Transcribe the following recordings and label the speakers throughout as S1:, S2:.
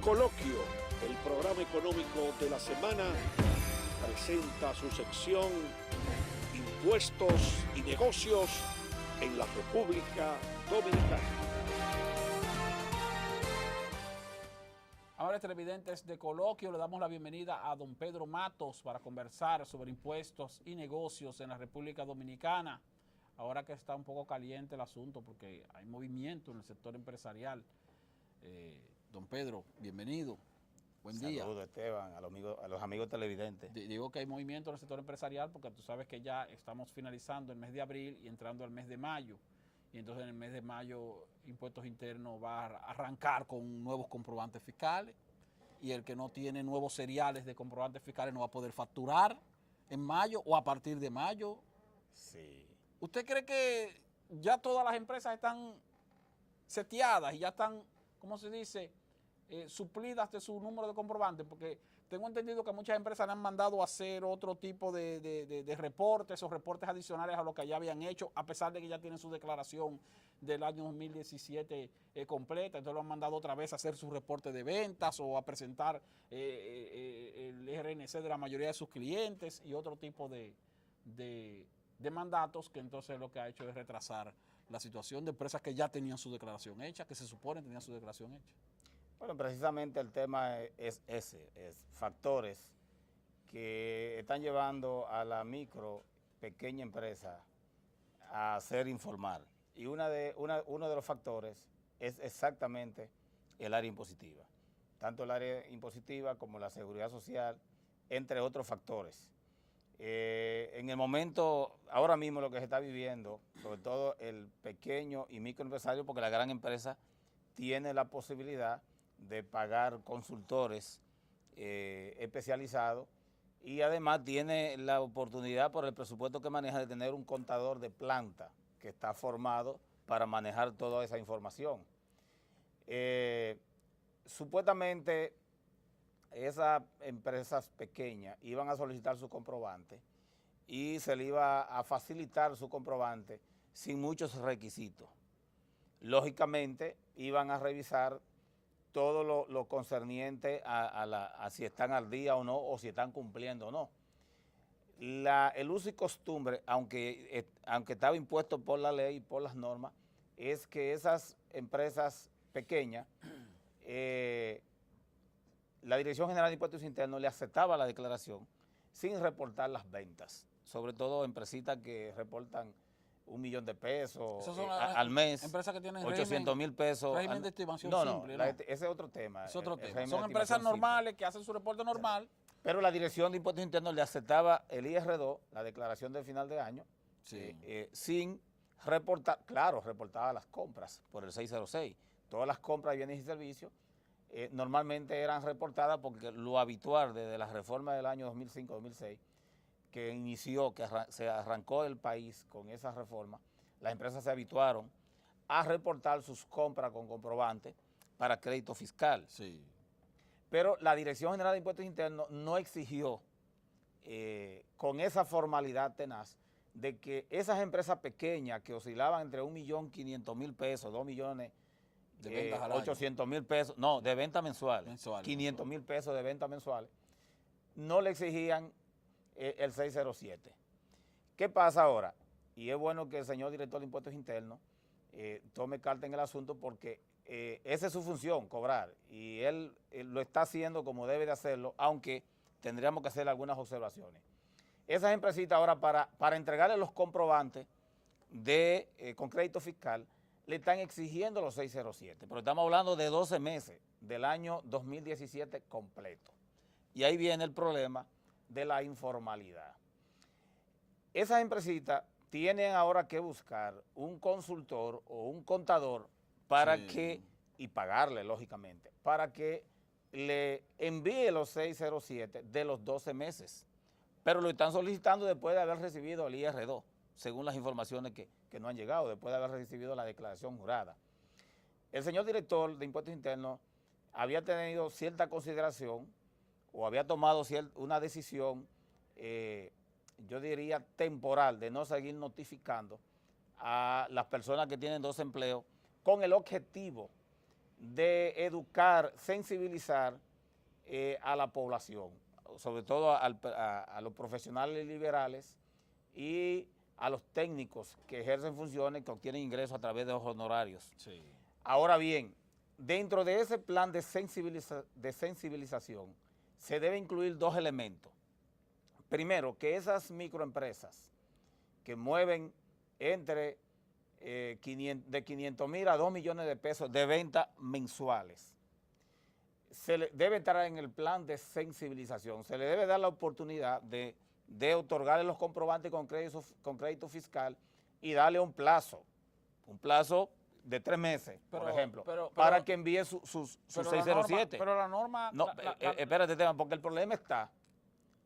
S1: Coloquio, el programa económico de la semana, presenta su sección Impuestos y Negocios en la República Dominicana.
S2: Ahora, televidentes de Coloquio, le damos la bienvenida a don Pedro Matos para conversar sobre impuestos y negocios en la República Dominicana. Ahora que está un poco caliente el asunto porque hay movimiento en el sector empresarial. Don Pedro, bienvenido. Buen día.
S3: Saludos, Esteban, a los amigos televidentes.
S2: Digo que hay movimiento en el sector empresarial porque tú sabes que ya estamos finalizando el mes de abril y entrando al mes de mayo. Y entonces en el mes de mayo Impuestos Internos va a arrancar con nuevos comprobantes fiscales y el que no tiene nuevos seriales de comprobantes fiscales no va a poder facturar en mayo o a partir de mayo.
S3: Sí.
S2: ¿Usted cree que ya todas las empresas están seteadas y ya están, ¿cómo se dice?, suplidas de su número de comprobantes? Porque tengo entendido que muchas empresas le han mandado a hacer otro tipo de reportes o reportes adicionales a lo que ya habían hecho, a pesar de que ya tienen su declaración del año 2017 completa. Entonces lo han mandado otra vez a hacer su reporte de ventas o a presentar el RNC de la mayoría de sus clientes y otro tipo de mandatos, que entonces lo que ha hecho es retrasar la situación de empresas que ya tenían su declaración hecha, que se supone tenían su declaración hecha.
S3: Bueno, precisamente el tema es factores que están llevando a la micro, pequeña empresa a ser informal. Y uno de los factores es exactamente el área impositiva. Tanto el área impositiva como la seguridad social, entre otros factores. En el momento, ahora mismo lo que se está viviendo, sobre todo el pequeño y microempresario, porque la gran empresa tiene la posibilidad de pagar consultores especializados y además tiene la oportunidad por el presupuesto que maneja de tener un contador de planta que está formado para manejar toda esa información. Supuestamente esas empresas pequeñas iban a solicitar su comprobante y se le iba a facilitar su comprobante sin muchos requisitos. Lógicamente iban a revisar todo lo concerniente a si están al día o no, o si están cumpliendo o no. El uso y costumbre, aunque estaba impuesto por la ley y por las normas, es que esas empresas pequeñas, la Dirección General de Impuestos Internos le aceptaba la declaración sin reportar las ventas, sobre todo empresitas que reportan 1 millón de pesos al mes,
S2: empresas que tienen
S3: 800,000 pesos.
S2: Régimen de estimación simple, ¿no?
S3: Ese es otro tema.
S2: Es otro tema.
S3: Son
S2: Son empresas normales que hacen su reporte normal.
S3: Pero la Dirección de Impuestos Internos le aceptaba el IR2, la declaración del final de año,
S2: Sí.
S3: sin reportar, claro, reportaba las compras por el 606. Todas las compras de bienes y servicios normalmente eran reportadas porque lo habitual desde la reforma del año 2005-2006, que inició, que se arrancó el país con esa reforma, las empresas se habituaron a reportar sus compras con comprobante para crédito fiscal.
S2: Sí.
S3: Pero la Dirección General de Impuestos Internos no exigió con esa formalidad tenaz de que esas empresas pequeñas que oscilaban entre 1.500.000 pesos, 2 millones
S2: de ventas al año,
S3: 800,000 pesos, no, de venta mensuales, 500,000 pesos de venta mensuales, no le exigían el 607. ¿Qué pasa ahora? Y es bueno que el señor director de Impuestos Internos tome carta en el asunto porque esa es su función, cobrar, y él lo está haciendo como debe de hacerlo, aunque tendríamos que hacer algunas observaciones. Esas empresitas ahora para entregarle los comprobantes con crédito fiscal le están exigiendo los 607, pero estamos hablando de 12 meses del año 2017 completo. Y ahí viene el problema de la informalidad. Esas empresitas tienen ahora que buscar un consultor o un contador para y pagarle, lógicamente, para que le envíe los 607 de los 12 meses. Pero lo están solicitando después de haber recibido el IR2, según las informaciones que no han llegado, después de haber recibido la declaración jurada. El señor director de Impuestos Internos había tenido cierta consideración o había tomado una decisión, yo diría temporal, de no seguir notificando a las personas que tienen 2 empleos con el objetivo de educar, sensibilizar a la población, sobre todo a los profesionales liberales y a los técnicos que ejercen funciones que obtienen ingresos a través de los honorarios.
S2: Sí.
S3: Ahora bien, dentro de ese plan de sensibilización se debe incluir dos elementos. Primero, que esas microempresas que mueven entre de 500,000 a 2 millones de pesos de ventas mensuales, debe entrar en el plan de sensibilización. Se le debe dar la oportunidad de otorgarle los comprobantes con crédito fiscal y darle un plazo de 3 meses, por ejemplo, para que envíe su 607.
S2: Pero la norma...
S3: No, espérate, porque el problema está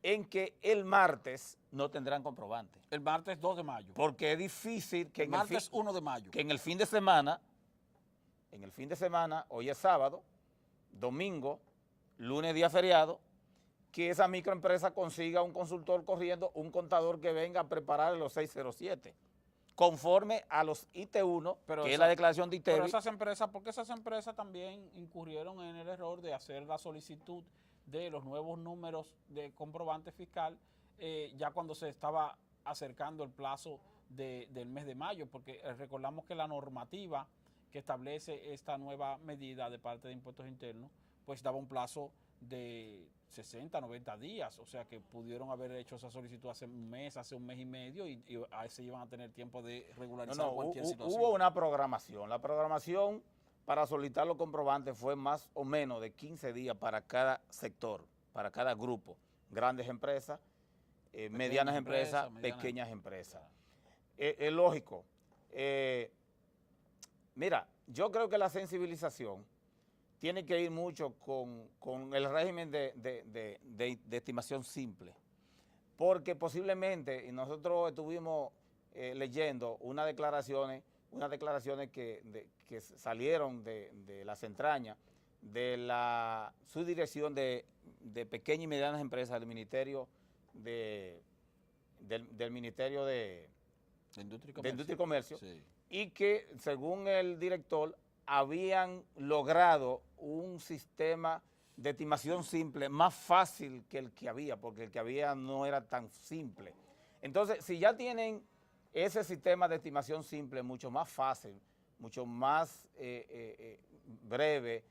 S3: en que el martes no tendrán comprobante.
S2: El martes 2 de mayo.
S3: Porque es difícil que
S2: el martes 1 de mayo.
S3: Que en el fin de semana, hoy es sábado, domingo, lunes día feriado, que esa microempresa consiga un consultor corriendo, un contador que venga a preparar los 607, conforme a los IT1, que es la declaración de ITEVI.
S2: Pero porque esas empresas también incurrieron en el error de hacer la solicitud de los nuevos números de comprobante fiscal ya cuando se estaba acercando el plazo del mes de mayo, porque recordamos que la normativa que establece esta nueva medida de parte de Impuestos Internos, pues daba un plazo de 60, 90 días, o sea que pudieron haber hecho esa solicitud hace un mes y medio y ahí se iban a tener tiempo de regularizar cualquier situación.
S3: Hubo una programación, la programación para solicitar los comprobantes fue más o menos de 15 días para cada sector, para cada grupo, grandes empresas, medianas empresas, pequeñas empresas. Es lógico. Mira, yo creo que la sensibilización tiene que ir mucho con el régimen de estimación simple, porque posiblemente, y nosotros estuvimos leyendo unas declaraciones que salieron de las entrañas de la subdirección de pequeñas y medianas empresas del Ministerio de Industria y Comercio,
S2: sí.
S3: Y que según el director habían logrado un sistema de estimación simple más fácil que el que había, porque el que había no era tan simple. Entonces, si ya tienen ese sistema de estimación simple mucho más fácil, mucho más breve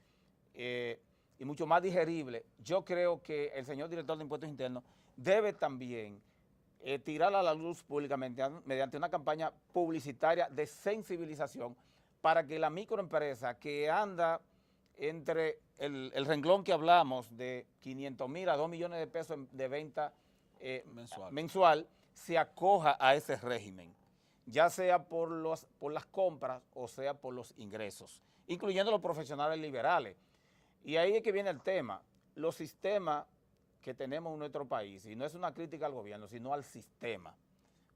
S3: y mucho más digerible, yo creo que el señor director de Impuestos Internos debe también tirar a la luz públicamente mediante una campaña publicitaria de sensibilización para que la microempresa que anda entre el renglón que hablamos de 500,000 a 2 millones de pesos de venta mensual se acoja a ese régimen, ya sea por las compras o sea por los ingresos, incluyendo los profesionales liberales. Y ahí es que viene el tema, los sistemas que tenemos en nuestro país, y no es una crítica al gobierno, sino al sistema,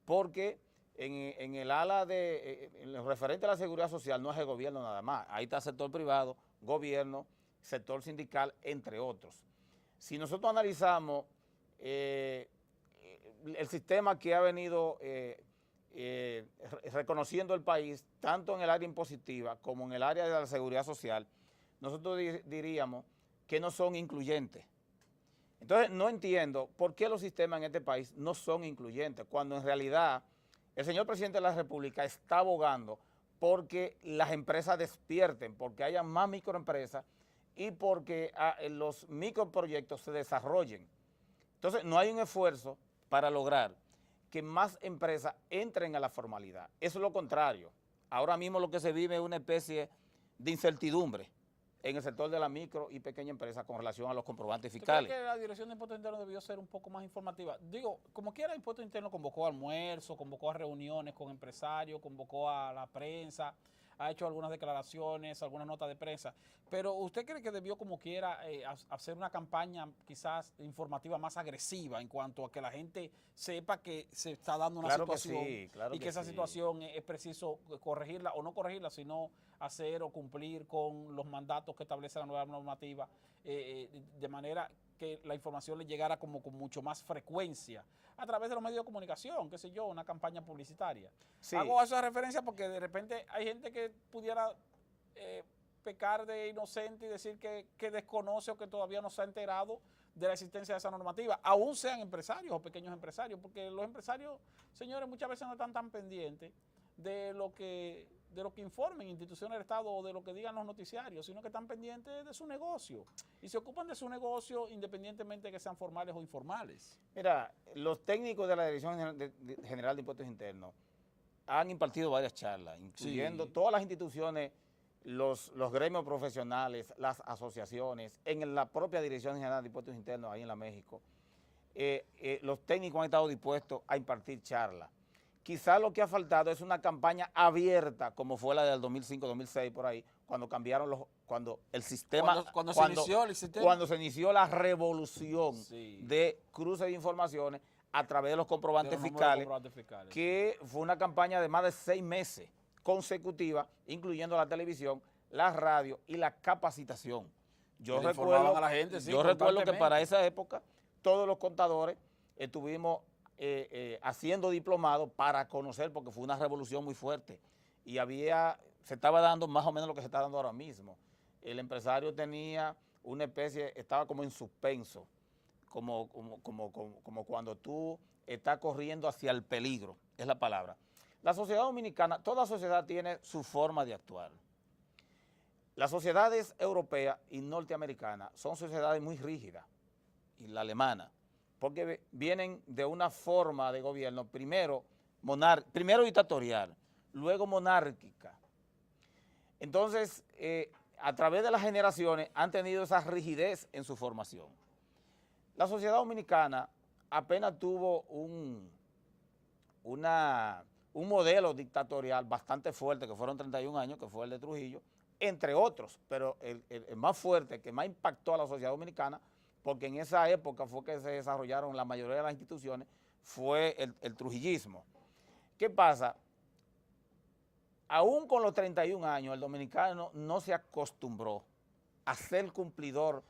S3: porque en el ala en lo referente a la seguridad social no es el gobierno nada más, ahí está el sector privado, gobierno, sector sindical, entre otros. Si nosotros analizamos el sistema que ha venido reconociendo el país, tanto en el área impositiva como en el área de la seguridad social, nosotros diríamos que no son incluyentes. Entonces, no entiendo por qué los sistemas en este país no son incluyentes, cuando en realidad el señor presidente de la República está abogando porque las empresas despierten, porque haya más microempresas y porque los microproyectos se desarrollen. Entonces, no hay un esfuerzo para lograr que más empresas entren a la formalidad. Eso es lo contrario. Ahora mismo lo que se vive es una especie de incertidumbre en el sector de la micro y pequeña empresa con relación a los comprobantes fiscales.
S2: ¿Tú crees que la Dirección de Impuestos Internos debió ser un poco más informativa? Digo, como quiera, Impuestos Internos convocó almuerzos, convocó a reuniones con empresarios, convocó a la prensa, ha hecho algunas declaraciones, algunas notas de prensa, pero ¿usted cree que debió como quiera hacer una campaña quizás informativa más agresiva en cuanto a que la gente sepa que se está dando una situación y que esa situación es preciso corregirla o no corregirla, sino hacer o cumplir con los mandatos que establece la nueva normativa de manera que la información le llegara como con mucho más frecuencia a través de los medios de comunicación, qué sé yo, una campaña publicitaria? Sí. Hago esa referencia porque de repente hay gente que pudiera pecar de inocente y decir que desconoce o que todavía no se ha enterado de la existencia de esa normativa, aún sean empresarios o pequeños empresarios, porque los empresarios, señores, muchas veces no están tan pendientes de lo que informen instituciones del Estado o de lo que digan los noticiarios, sino que están pendientes de su negocio y se ocupan de su negocio independientemente de que sean formales o informales.
S3: Mira, los técnicos de la Dirección General de Impuestos Internos han impartido varias charlas, incluyendo todas las instituciones, los gremios profesionales, las asociaciones, en la propia Dirección General de Impuestos Internos, ahí en la México. Los técnicos han estado dispuestos a impartir charlas. Quizás lo que ha faltado es una campaña abierta, como fue la del 2005-2006, por ahí, cuando cambiaron cuando el sistema...
S2: Cuando se inició el sistema.
S3: Cuando se inició la revolución de cruce de informaciones a través de los comprobantes fiscales, que fue una campaña de más de 6 meses consecutiva, incluyendo la televisión, la radio y la capacitación. Yo recuerdo,
S2: a la gente,
S3: recuerdo que para esa época todos los contadores estuvimos haciendo diplomados para conocer, porque fue una revolución muy fuerte y se estaba dando más o menos lo que se está dando ahora mismo. El empresario tenía una especie, estaba como en suspenso, como cuando tú estás corriendo hacia el peligro, es la palabra. La sociedad dominicana, toda sociedad tiene su forma de actuar. Las sociedades europeas y norteamericanas son sociedades muy rígidas, y la alemana, porque vienen de una forma de gobierno, primero dictatorial, luego monárquica. Entonces, a través de las generaciones han tenido esa rigidez en su formación. La sociedad dominicana apenas tuvo un modelo dictatorial bastante fuerte, que fueron 31 años, que fue el de Trujillo, entre otros, pero el más fuerte, que más impactó a la sociedad dominicana, porque en esa época fue que se desarrollaron la mayoría de las instituciones, fue el trujillismo. ¿Qué pasa? Aún con los 31 años, el dominicano no se acostumbró a ser cumplidor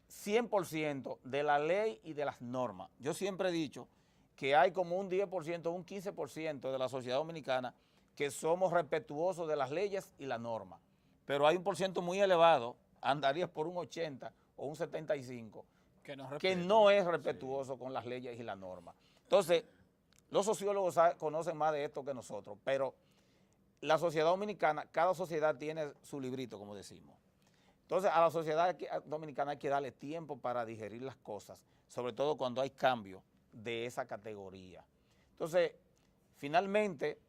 S3: 100% de la ley y de las normas. Yo siempre he dicho que hay como un 10%, un 15% de la sociedad dominicana que somos respetuosos de las leyes y las normas, pero hay un porcentaje muy elevado, andaría por un 80 o un 75%, que no es respetuoso con las leyes y las normas. Entonces, los sociólogos conocen más de esto que nosotros, pero la sociedad dominicana, cada sociedad tiene su librito, como decimos. Entonces, a la sociedad dominicana hay que darle tiempo para digerir las cosas, sobre todo cuando hay cambios de esa categoría. Entonces, finalmente,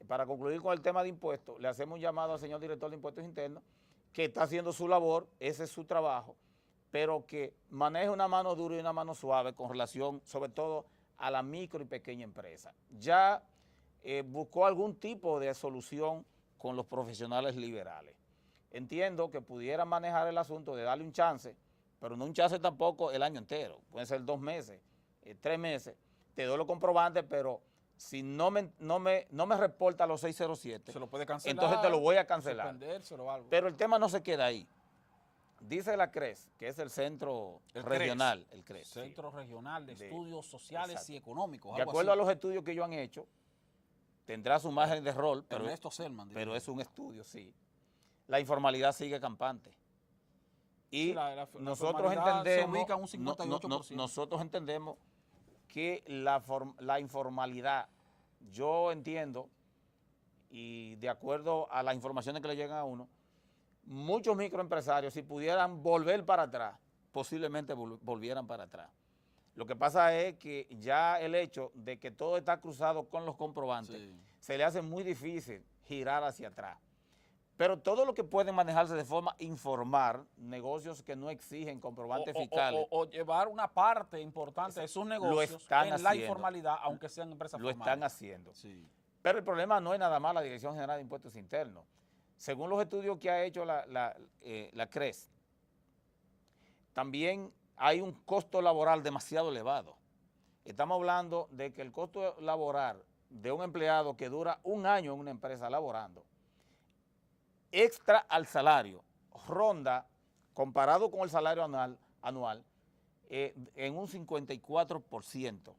S3: para concluir con el tema de impuestos, le hacemos un llamado al señor director de Impuestos Internos, que está haciendo su labor, ese es su trabajo, pero que maneje una mano dura y una mano suave con relación, sobre todo, a la micro y pequeña empresa. Ya buscó algún tipo de solución con los profesionales liberales. Entiendo que pudiera manejar el asunto de darle un chance, pero no un chance tampoco el año entero, pueden ser 2 meses, 3 meses, te doy los comprobantes, pero si no me reporta los 607,
S2: se lo puede cancelar,
S3: entonces te lo voy a cancelar.
S2: Algo.
S3: Pero el tema no se queda ahí. Dice la CRES, que es el centro regional, el CRES.
S2: Centro Regional de Estudios Sociales y Económicos.
S3: De acuerdo a los estudios que ellos han hecho, tendrá su margen de rol, pero es un estudio, sí. La informalidad sigue campante. Y nosotros entendemos que la informalidad, yo entiendo, y de acuerdo a las informaciones que le llegan a uno, muchos microempresarios, si pudieran volver para atrás, posiblemente volvieran para atrás. Lo que pasa es que ya el hecho de que todo está cruzado con los comprobantes, se le hace muy difícil girar hacia atrás. Pero todo lo que pueden manejarse de forma informal, negocios que no exigen comprobantes fiscales.
S2: O llevar una parte importante de sus negocios la informalidad, aunque sean empresas formales.
S3: Lo están haciendo. Sí. Pero el problema no es nada más la Dirección General de Impuestos Internos. Según los estudios que ha hecho la CRES, también hay un costo laboral demasiado elevado. Estamos hablando de que el costo laboral de un empleado que dura 1 año en una empresa laborando, extra al salario, ronda, comparado con el salario anual en un 54%,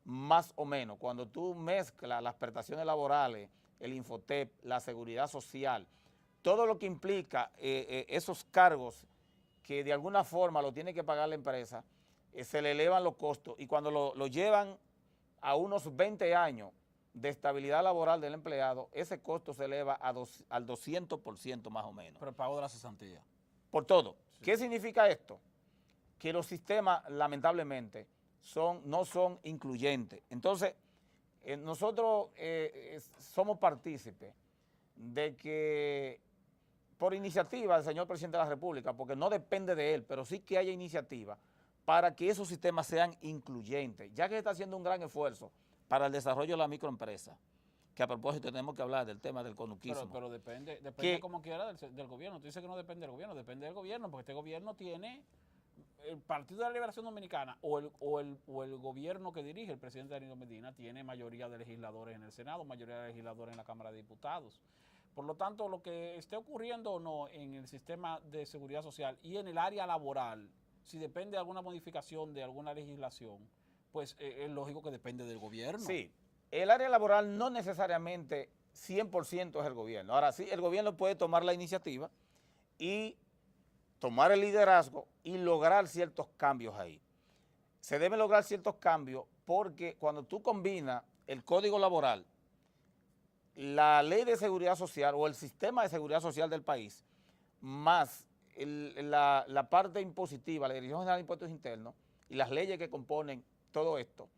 S3: más o menos. Cuando tú mezclas las prestaciones laborales, el Infotep, la seguridad social, todo lo que implica esos cargos que de alguna forma lo tiene que pagar la empresa, se le elevan los costos y cuando lo llevan a unos 20 años de estabilidad laboral del empleado, ese costo se eleva al 200% más o menos.
S2: Pero el pago de la cesantía.
S3: Por todo.
S2: Sí.
S3: ¿Qué significa esto? Que los sistemas, lamentablemente, no son incluyentes. Entonces, nosotros somos partícipes de que, por iniciativa del señor presidente de la República, porque no depende de él, pero sí que haya iniciativa para que esos sistemas sean incluyentes, ya que está haciendo un gran esfuerzo para el desarrollo de la microempresa, que a propósito tenemos que hablar del tema del conuquismo.
S2: Pero depende como quiera del gobierno. Tú dices que no depende del gobierno, depende del gobierno, porque este gobierno tiene el Partido de la Liberación Dominicana o el gobierno que dirige el presidente Danilo Medina tiene mayoría de legisladores en el Senado, mayoría de legisladores en la Cámara de Diputados. Por lo tanto, lo que esté ocurriendo o no en el sistema de seguridad social y en el área laboral, si depende de alguna modificación de alguna legislación, pues es lógico que depende del gobierno.
S3: Sí, el área laboral no necesariamente 100% es el gobierno. Ahora sí, el gobierno puede tomar la iniciativa y tomar el liderazgo y lograr ciertos cambios ahí. Se deben lograr ciertos cambios porque cuando tú combinas el código laboral, la ley de seguridad social o el sistema de seguridad social del país, más la parte impositiva, la Dirección General de Impuestos Internos y las leyes que componen todo esto,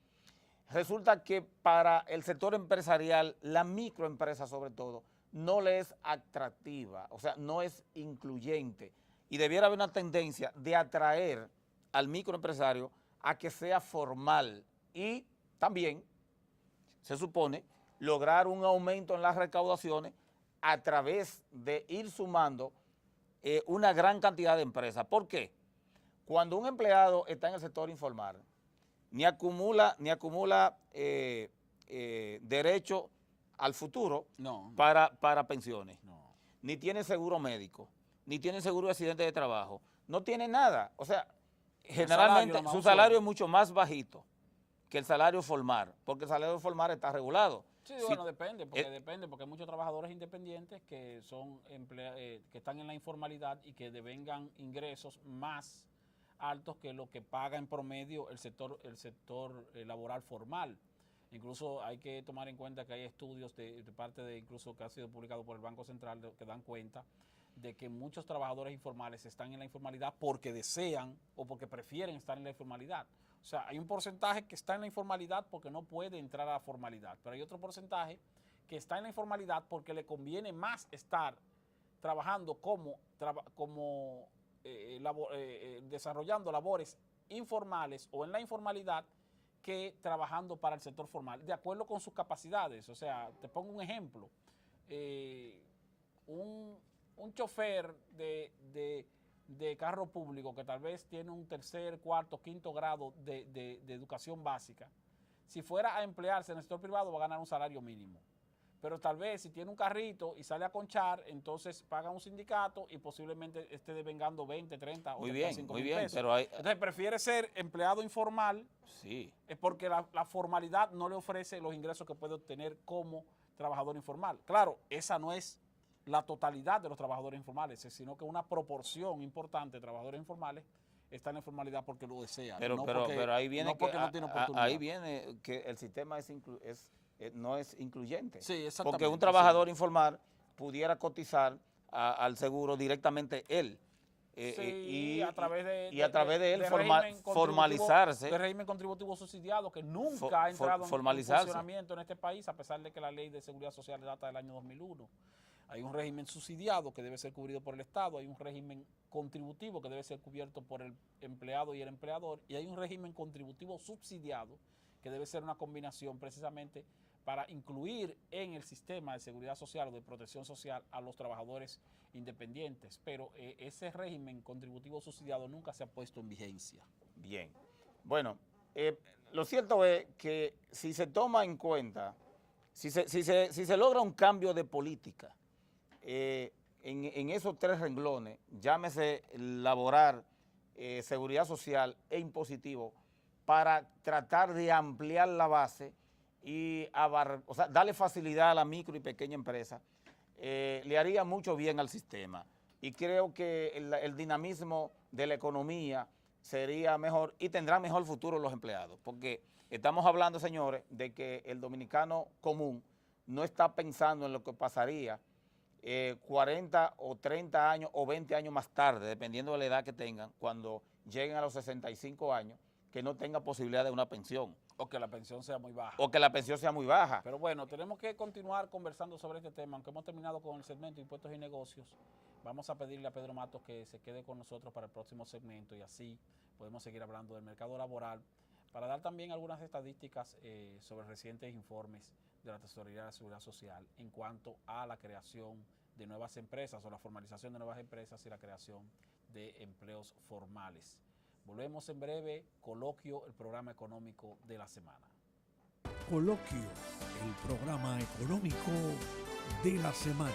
S3: resulta que para el sector empresarial, la microempresa sobre todo, no le es atractiva, o sea, no es incluyente. Y debiera haber una tendencia de atraer al microempresario a que sea formal y también, se supone, lograr un aumento en las recaudaciones a través de ir sumando una gran cantidad de empresas. ¿Por qué? Cuando un empleado está en el sector informal, ni acumula derecho al futuro para pensiones, ni tiene seguro médico, ni tiene seguro de accidente de trabajo, no tiene nada. O sea, generalmente su salario es mucho más bajito que el salario formal, porque el salario formal está regulado.
S2: Sí, bueno, depende, porque hay muchos trabajadores independientes que son que están en la informalidad y que devengan ingresos más altos que lo que paga en promedio el sector laboral formal. Incluso hay que tomar en cuenta que hay estudios de parte de incluso que ha sido publicado por el Banco Central que dan cuenta de que muchos trabajadores informales están en la informalidad porque desean o porque prefieren estar en la informalidad. O sea, hay un porcentaje que está en la informalidad porque no puede entrar a la formalidad, pero hay otro porcentaje que está en la informalidad porque le conviene más estar trabajando desarrollando labores informales o en la informalidad que trabajando para el sector formal, de acuerdo con sus capacidades. O sea, te pongo un ejemplo. Un chofer de carro público que tal vez tiene un tercer, cuarto, quinto grado de educación básica, si fuera a emplearse en el sector privado va a ganar un salario mínimo. Pero tal vez si tiene un carrito y sale a conchar, entonces paga un sindicato y posiblemente esté devengando 20, 30 o 35 mil pesos. Pero entonces prefiere ser empleado informal,
S3: sí,
S2: es porque la formalidad no le ofrece los ingresos que puede obtener como trabajador informal. Claro, esa no es la totalidad de los trabajadores informales, sino que una proporción importante de trabajadores informales está en la informalidad porque lo desean.
S3: Pero ahí viene ahí viene que el sistema no es incluyente.
S2: Sí, exactamente.
S3: Porque un trabajador informal pudiera cotizar al seguro directamente él.
S2: Y a través
S3: de él formalizarse.
S2: El régimen contributivo subsidiado que nunca ha entrado en funcionamiento en este país, a pesar de que la ley de seguridad social data del año 2001. Hay un régimen subsidiado que debe ser cubrido por el Estado, hay un régimen contributivo que debe ser cubierto por el empleado y el empleador, y hay un régimen contributivo subsidiado que debe ser una combinación precisamente para incluir en el sistema de seguridad social o de protección social a los trabajadores independientes. Pero ese régimen contributivo subsidiado nunca se ha puesto en vigencia.
S3: Bien. Bueno, lo cierto es que si se toma en cuenta, si se logra un cambio de política, en esos tres renglones, llámese laboral, seguridad social e impositivo, para tratar de ampliar la base y darle facilidad a la micro y pequeña empresa, le haría mucho bien al sistema. Y creo que el dinamismo de la economía sería mejor y tendrá mejor futuro los empleados, porque estamos hablando, señores, de que el dominicano común no está pensando en lo que pasaría 40 o 30 años o 20 años más tarde, dependiendo de la edad que tengan, cuando lleguen a los 65 años, que no tenga posibilidad de una pensión.
S2: O que la pensión sea muy baja.
S3: O que la pensión sea muy baja.
S2: Pero bueno, tenemos que continuar conversando sobre este tema, aunque hemos terminado con el segmento de impuestos y negocios. Vamos a pedirle a Pedro Matos que se quede con nosotros para el próximo segmento y así podemos seguir hablando del mercado laboral para dar también algunas estadísticas sobre recientes informes de la Tesorería de la Seguridad Social en cuanto a la creación de nuevas empresas o la formalización de nuevas empresas y la creación de empleos formales. Volvemos en breve, Coloquio, el programa económico de la semana.
S1: Coloquio, el programa económico de la semana.